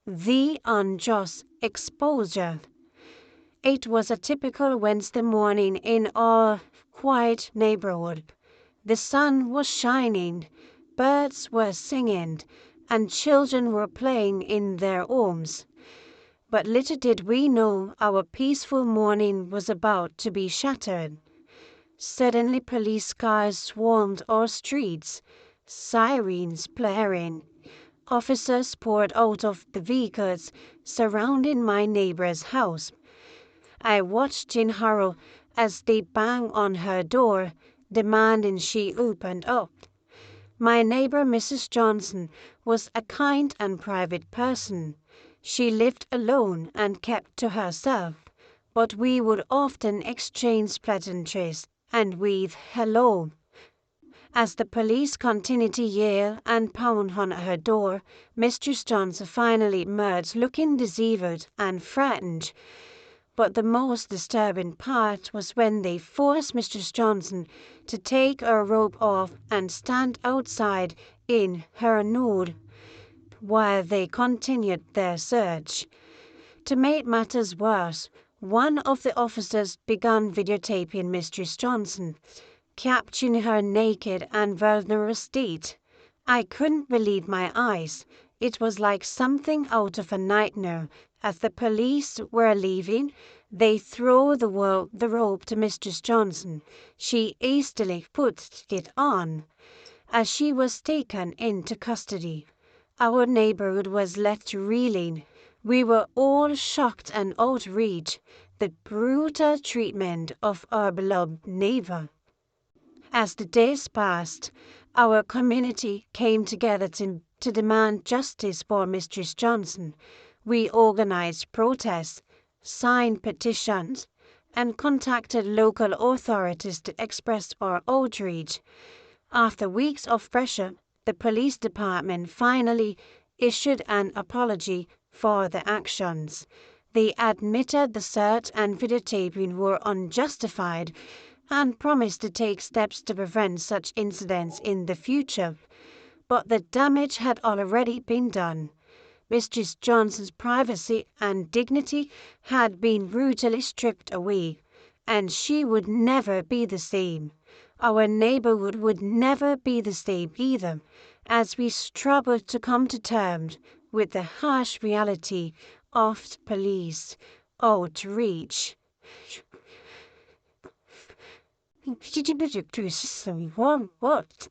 The unjust exposure. It was a typical Wednesday morning in our quiet neighborhood. The sun was shining, birds were singing, and children were playing in their homes. But little did we know our peaceful morning was about to be shattered. Suddenly police cars swarmed our streets, sirens blaring. Officers poured out of the vehicles surrounding my neighbor's house. I watched in horror as they banged on her door, demanding she opened up. My neighbor, Mrs. Johnson, was a kind and private person. She lived alone and kept to herself, but we would often exchange pleasantries and wave hello. As the police continued to yell and pound on her door, Mistress Johnson finally emerged looking deceived and frightened. But the most disturbing part was when they forced Mistress Johnson to take her robe off and stand outside in her nude while they continued their search. To make matters worse, one of the officers began videotaping Mistress Johnson, capturing her naked and vulnerable state. I couldn't believe my eyes. It was like something out of a nightmare. As the police were leaving, they threw the rope to Mistress Johnson. She hastily put it on. As she was taken into custody, our neighborhood was left reeling. We were all shocked and outraged. The brutal treatment of our beloved neighbor. As the days passed, our community came together to demand justice for Mistress Johnson. We organized protests, signed petitions, and contacted local authorities to express our outrage. After weeks of pressure, the police department finally issued an apology for the actions. They admitted the search and videotaping were unjustified and promised to take steps to prevent such incidents in the future. But the damage had already been done. Mistress Johnson's privacy and dignity had been brutally stripped away, and she would never be the same. Our neighborhood would never be the same either, as we struggled to come to terms with the harsh reality of police outreach. What?